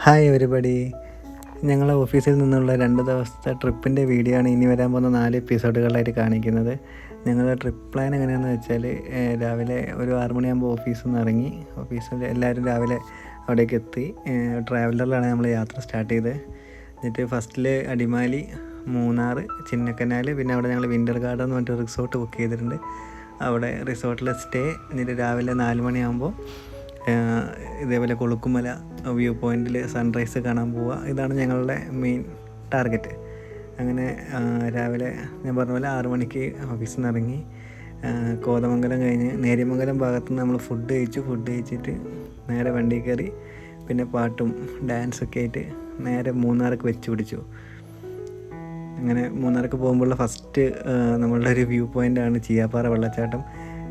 Hi everybody, ഞങ്ങളെ ഓഫീസിൽ നിന്നുള്ള 2 ദിവസത്തെ ട്രിപ്പിൻ്റെ വീഡിയോ ആണ് ഇനി വരാൻ പോകുന്ന 4 എപ്പിസോഡുകളായിട്ട് കാണിക്കുന്നത്. ഞങ്ങളുടെ ട്രിപ്പ് പ്ലാൻ എങ്ങനെയാണെന്ന് വെച്ചാൽ, രാവിലെ ഒരു 6 മണിയാകുമ്പോൾ ഓഫീസിൽ നിന്ന് ഇറങ്ങി, ഓഫീസിൽ എല്ലാവരും രാവിലെ അവിടേക്ക് എത്തി. ട്രാവലറിലാണ് നമ്മൾ യാത്ര സ്റ്റാർട്ട് ചെയ്തത്. എന്നിട്ട് ഫസ്റ്റിൽ അടിമാലി, മൂന്നാർ, ചിന്നക്കനാൽ, പിന്നെ അവിടെ ഞങ്ങൾ വിൻ്റർ ഗാർഡൻ എന്ന് പറഞ്ഞിട്ട് റിസോർട്ട് ബുക്ക് ചെയ്തിട്ടുണ്ട്. അവിടെ റിസോർട്ടിൽ സ്റ്റേ. എന്നിട്ട് രാവിലെ 4 മണിയാകുമ്പോൾ ഇതേപോലെ കൊളുക്കുമല വ്യൂ പോയിൻറ്റിൽ സൺറൈസ് കാണാൻ പോവുക. ഇതാണ് ഞങ്ങളുടെ മെയിൻ ടാർഗറ്റ്. അങ്ങനെ രാവിലെ ഞാൻ പറഞ്ഞ പോലെ 6 മണിക്ക് ഓഫീസിൽ നിന്ന് ഇറങ്ങി, കോതമംഗലം കഴിഞ്ഞ് നേര്യമംഗലം ഭാഗത്തുനിന്ന് നമ്മൾ ഫുഡ് കഴിച്ചിട്ട് നേരെ വണ്ടി കയറി. പിന്നെ പാട്ടും ഡാൻസൊക്കെ ആയിട്ട് നേരെ മൂന്നാർക്ക് വെച്ച് പിടിച്ചു. അങ്ങനെ മൂന്നാർക്ക് പോകുമ്പോഴുള്ള ഫസ്റ്റ് നമ്മളുടെ ഒരു വ്യൂ പോയിൻ്റാണ് ചീയാപ്പാറ വെള്ളച്ചാട്ടം.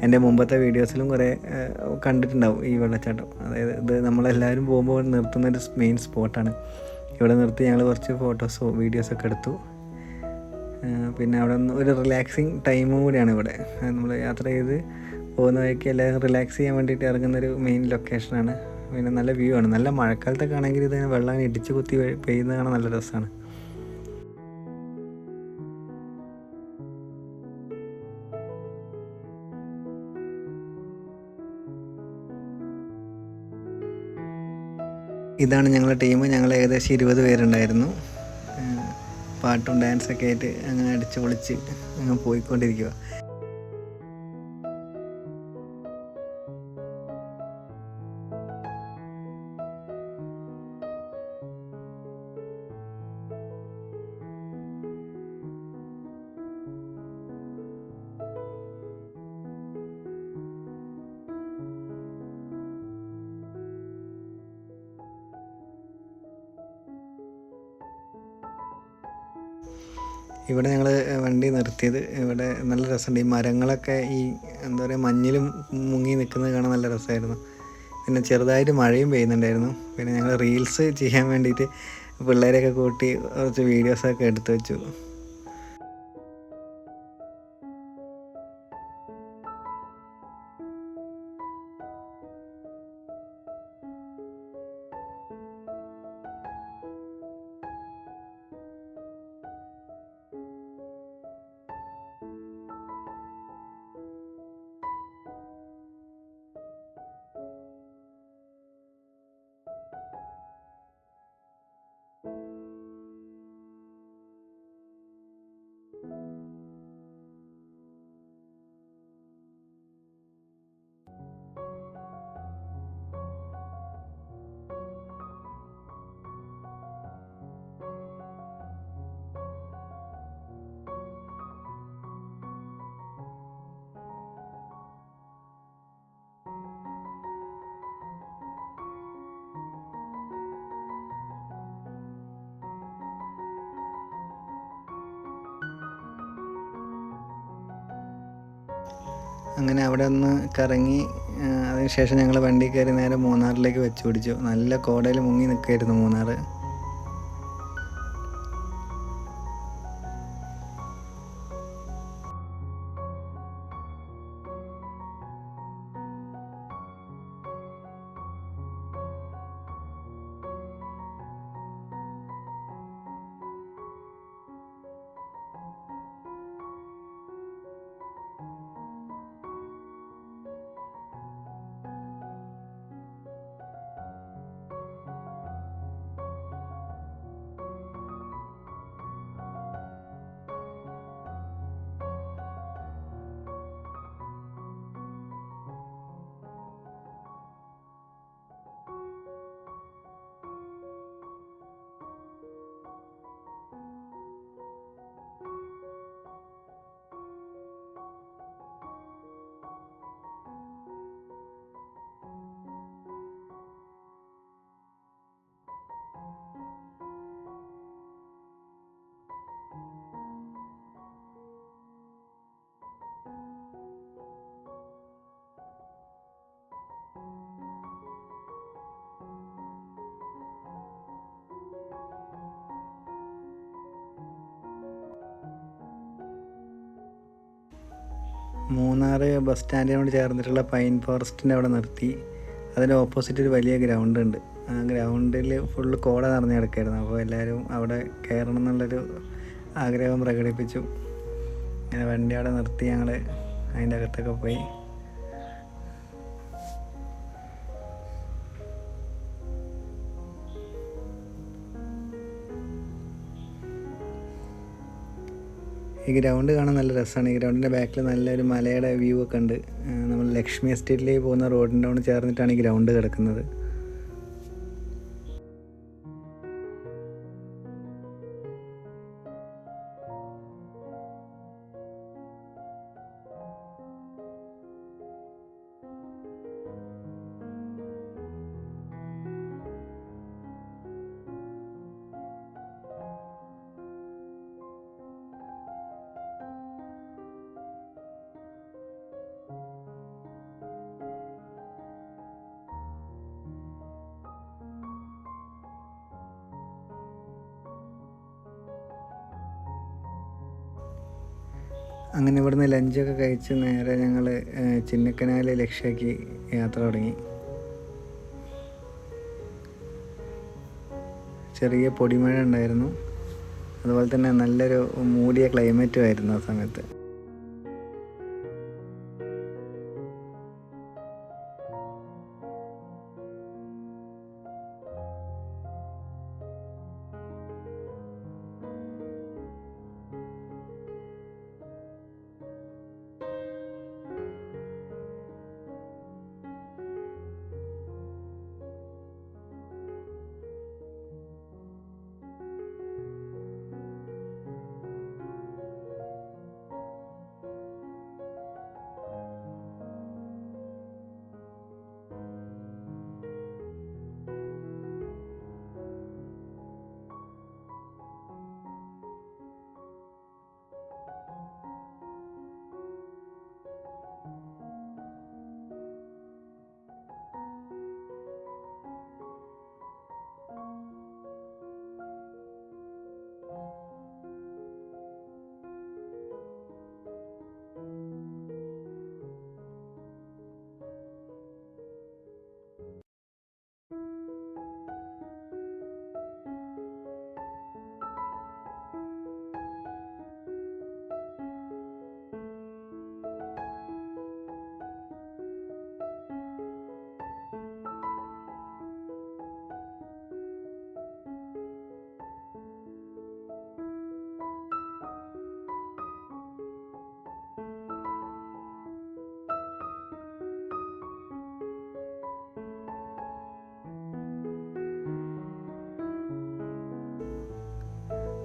എൻ്റെ മുമ്പത്തെ വീഡിയോസിലും കുറേ കണ്ടിട്ടുണ്ടാവും ഈ വെള്ളച്ചാട്ടം. അതായത് ഇത് നമ്മളെല്ലാവരും പോകുമ്പോൾ നിർത്തുന്നൊരു മെയിൻ സ്പോട്ടാണ്. ഇവിടെ നിർത്തി ഞങ്ങൾ കുറച്ച് ഫോട്ടോസോ വീഡിയോസൊക്കെ എടുത്തു. പിന്നെ അവിടെ നിന്ന് ഒരു റിലാക്സിങ് ടൈമും കൂടിയാണ് ഇവിടെ. നമ്മൾ യാത്ര ചെയ്ത് പോകുന്ന വഴിക്ക് എല്ലാവരും റിലാക്സ് ചെയ്യാൻ വേണ്ടിയിട്ട് ഇറങ്ങുന്നൊരു മെയിൻ ലൊക്കേഷനാണ്. പിന്നെ നല്ല വ്യൂ ആണ്. നല്ല മഴക്കാലത്തൊക്കെ ആണെങ്കിൽ ഇത് വെള്ളം ഇടിച്ച് കുത്തി പെയ്യുന്നത് കാണാൻ നല്ല രസമാണ്. ഇതാണ് ഞങ്ങളുടെ ടീം. ഞങ്ങൾ ഏകദേശം 20 പേരുണ്ടായിരുന്നു. പാട്ടും ഡാൻസൊക്കെ ആയിട്ട് അങ്ങനെ അടിച്ച് പൊളിച്ച് അങ്ങ് പോയിക്കൊണ്ടിരിക്കുക. ഇവിടെ ഞങ്ങൾ വണ്ടി നിർത്തിയത് ഇവിടെ നല്ല രസമുണ്ട്. ഈ മരങ്ങളൊക്കെ ഈ എന്താ പറയുക മഞ്ഞിൽ മുങ്ങി നിൽക്കുന്നത് കാണാൻ നല്ല രസമായിരുന്നു. പിന്നെ ചെറുതായിട്ട് മഴയും പെയ്യുന്നുണ്ടായിരുന്നു. പിന്നെ ഞങ്ങൾ റീൽസ് ചെയ്യാൻ വേണ്ടിയിട്ട് പിള്ളേരെയൊക്കെ കൂട്ടി കുറച്ച് വീഡിയോസൊക്കെ എടുത്തു വെച്ചു. അങ്ങനെ അവിടെ ഒന്ന് കറങ്ങി അതിനുശേഷം ഞങ്ങൾ വണ്ടി കയറി നേരെ മൂന്നാറിലേക്ക് വെച്ച് പിടിച്ചു. നല്ല കോടയിൽ മുങ്ങി നിൽക്കുകയായിരുന്നു മൂന്നാർ. മൂന്നാർ ബസ് സ്റ്റാൻഡിനോട് ചേർന്നിട്ടുള്ള പൈൻ ഫോറസ്റ്റിൻ്റെ അവിടെ നിർത്തി. അതിന് ഓപ്പോസിറ്റ് ഒരു വലിയ ഗ്രൗണ്ട് ഉണ്ട്. ഗ്രൗണ്ടിൽ ഫുള്ള് കോട നിറഞ്ഞ് കിടക്കായിരുന്നു. അപ്പോൾ എല്ലാവരും അവിടെ കയറണം എന്നുള്ളൊരു ആഗ്രഹം പ്രകടിപ്പിച്ചു. അങ്ങനെ വണ്ടി അവിടെ നിർത്തി ഞങ്ങൾ അതിൻ്റെ അകത്തൊക്കെ പോയി. ഈ ഗ്രൗണ്ട് കാണാൻ നല്ല രസമാണ്. ഈ ഗ്രൗണ്ടിൻ്റെ ബാക്കിൽ നല്ലൊരു മലയുടെ വ്യൂ ഒക്കെ ഉണ്ട്. നമ്മൾ ലക്ഷ്മി എസ്റ്റേറ്റിലേക്ക് പോകുന്ന റോഡിനോട് ചേർന്നിട്ടാണ് ഈ ഗ്രൗണ്ട് കിടക്കുന്നത്. അങ്ങനെ ഇവിടുന്ന് ലഞ്ചൊക്കെ കഴിച്ച് നേരെ ഞങ്ങൾ ചിന്നക്കനാല് ലക്ഷ്യമാക്കി യാത്ര തുടങ്ങി. ചെറിയ പൊടിമഴ ഉണ്ടായിരുന്നു. അതുപോലെ തന്നെ നല്ലൊരു മൂടിയ ക്ലൈമറ്റും ആയിരുന്നു ആ സമയത്ത്.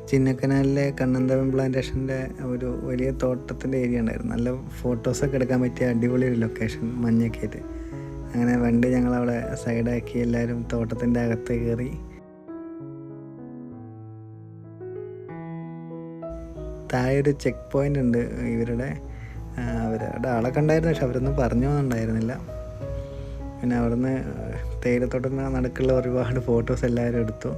ചിന്നക്കനാലിലെ കണ്ണന്തവൻ പ്ലാന്റേഷൻ്റെ ഒരു വലിയ തോട്ടത്തിൻ്റെ ഏരിയ ഉണ്ടായിരുന്നു. നല്ല ഫോട്ടോസൊക്കെ എടുക്കാൻ പറ്റിയ അടിപൊളി ഒരു ലൊക്കേഷൻ, മഞ്ഞൊക്കെ ആയിട്ട്. അങ്ങനെ വണ്ടി ഞങ്ങളവിടെ സൈഡാക്കി എല്ലാവരും തോട്ടത്തിൻ്റെ അകത്ത് കയറി. താഴെ ഒരു ചെക്ക് പോയിൻ്റ് ഉണ്ട് അവരുടെ ആളെ കണ്ടായിരുന്നു, പക്ഷെ അവരൊന്നും പറഞ്ഞു പോകുന്നുണ്ടായിരുന്നില്ല. പിന്നെ അവിടുന്ന് തേയിലത്തോട്ടത്തിന് നടുക്കുള്ള ഒരുപാട് ഫോട്ടോസ് എല്ലാവരും എടുത്തു.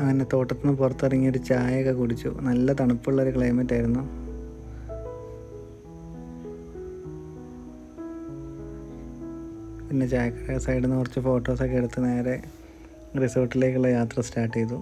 അങ്ങനെ തോട്ടത്തിൽ നിന്ന് പുറത്തിറങ്ങി ഒരു ചായയൊക്കെ കുടിച്ചു. നല്ല തണുപ്പുള്ളൊരു ക്ലൈമറ്റ് ആയിരുന്നു. പിന്നെ ചായക്കട സൈഡിൽ നിന്ന് കുറച്ച് ഫോട്ടോസൊക്കെ എടുത്ത് നേരെ റിസോർട്ടിലേക്കുള്ള യാത്ര സ്റ്റാർട്ട് ചെയ്തു.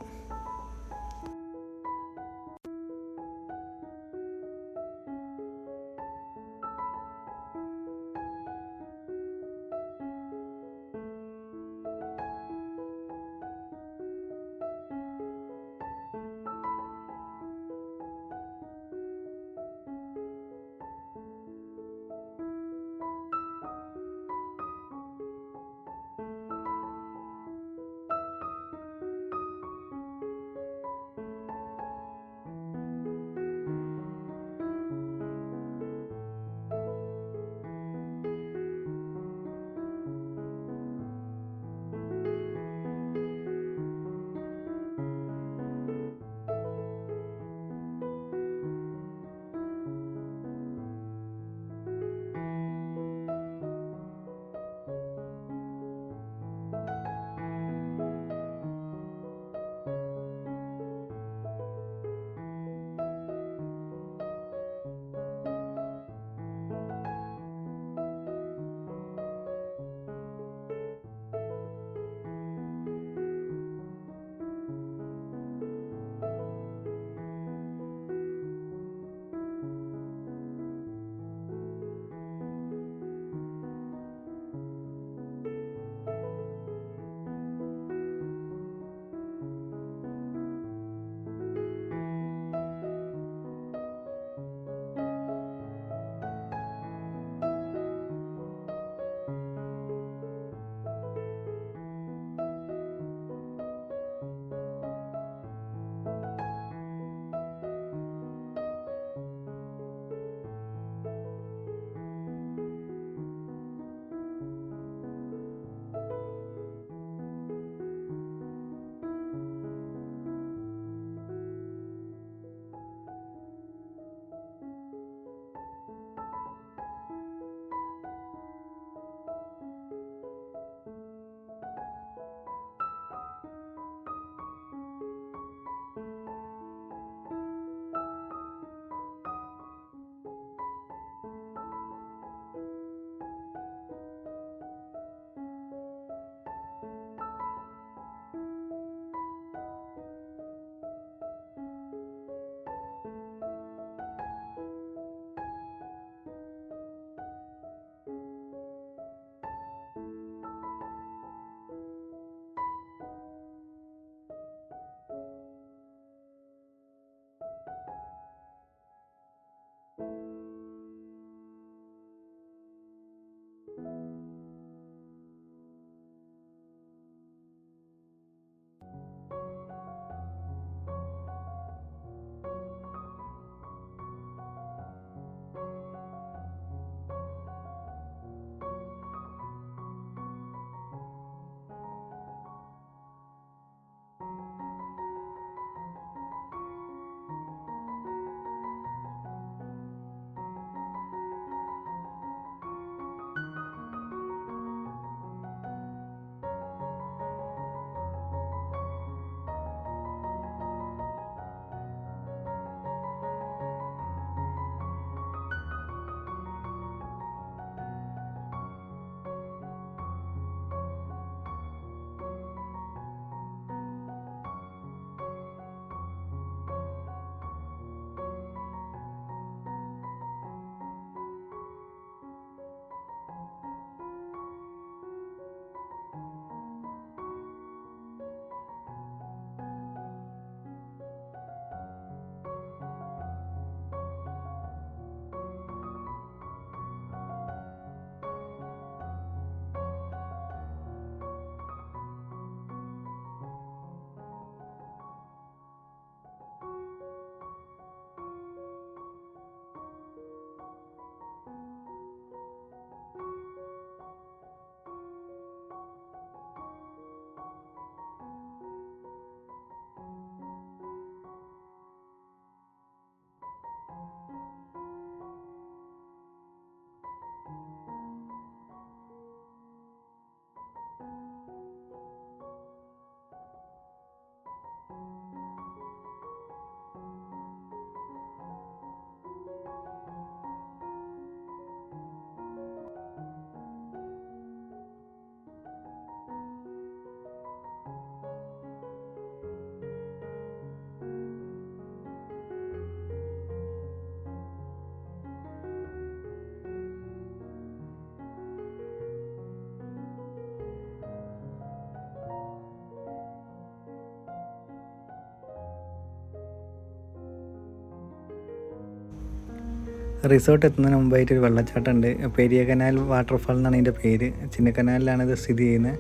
റിസോർട്ട് എത്തുന്നതിന് മുമ്പായിട്ട് ഒരു വെള്ളച്ചാട്ടമുണ്ട്. പെരിയ കനാൽ വാട്ടർഫാൾ എന്നാണ് ഇതിൻ്റെ പേര്. ചിന്നക്കനാലിലാണ് ഇത് സ്ഥിതി ചെയ്യുന്നത്.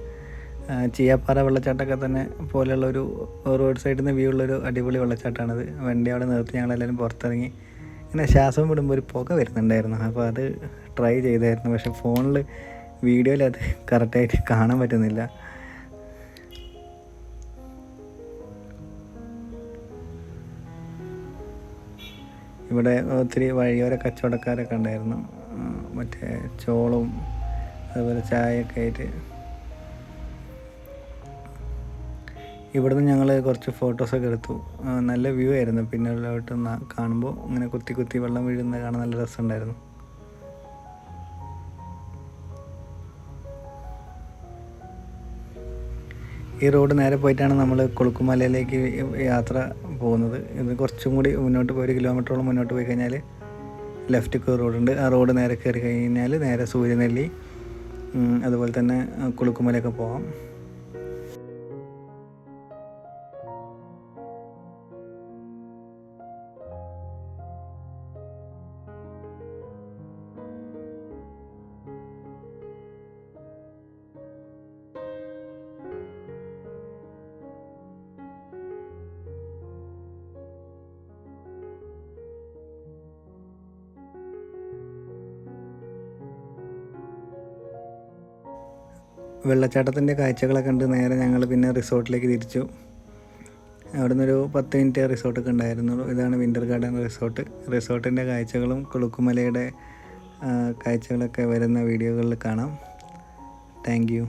ചീയാപ്പാറ വെള്ളച്ചാട്ടമൊക്കെ തന്നെ പോലെയുള്ളൊരു റോഡ് സൈഡിൽ നിന്ന് വ്യൂ ഉള്ളൊരു അടിപൊളി വെള്ളച്ചാട്ടമാണിത്. വണ്ടി അവിടെ നിർത്തി ഞങ്ങളെല്ലാവരും പുറത്തിറങ്ങി. ഇങ്ങനെ ശ്വാസം വിടുമ്പോൾ ഒരു പുക വരുന്നുണ്ടായിരുന്നു. അപ്പോൾ അത് ട്രൈ ചെയ്തായിരുന്നു. പക്ഷേ ഫോണിൽ വീഡിയോയിൽ അത് കറക്റ്റായിട്ട് കാണാൻ പറ്റുന്നില്ല. ഇവിടെ ഒത്തിരി വഴിയോര കച്ചവടക്കാരൊക്കെ ഉണ്ടായിരുന്നു. മറ്റേ ചോളവും അതുപോലെ ചായയൊക്കെ ആയിട്ട്. ഇവിടുന്ന് ഞങ്ങൾ കുറച്ച് ഫോട്ടോസൊക്കെ എടുത്തു. നല്ല വ്യൂ ആയിരുന്നു. പിന്നിലോട്ട് കാണുമ്പോൾ ഇങ്ങനെ കുത്തി കുത്തി വെള്ളം വീഴുന്നത് കാണാൻ നല്ല രസമുണ്ടായിരുന്നു. ഈ റോഡ് നേരെ പോയിട്ടാണ് നമ്മൾ കൊളുക്കുമലയിലേക്ക് യാത്ര പോകുന്നത്. ഇത് കുറച്ചും കൂടി മുന്നോട്ട് പോയി 1 കിലോമീറ്ററോളം മുന്നോട്ട് പോയി കഴിഞ്ഞാൽ ലെഫ്റ്റ് റോഡുണ്ട്. ആ റോഡ് നേരെ കയറി കഴിഞ്ഞാൽ നേരെ സൂര്യനെല്ലി അതുപോലെ തന്നെ കൊളുക്കുമലയൊക്കെ പോകാം. വെള്ളച്ചാട്ടത്തിൻ്റെ കാഴ്ചകളൊക്കെ കണ്ട് നേരെ ഞങ്ങൾ പിന്നെ റിസോർട്ടിലേക്ക് തിരിച്ചു. അവിടെ നിന്നൊരു 10 മിനിറ്റ് റിസോർട്ടൊക്കെ ഉണ്ടായിരുന്നുള്ളൂ. ഇതാണ് വിൻ്റർ ഗാർഡൻ റിസോർട്ട്. റിസോർട്ടിൻ്റെ കാഴ്ചകളും കൊളുക്കുമലയുടെ കാഴ്ചകളൊക്കെ വരുന്ന വീഡിയോകളിൽ കാണാം. Thank you.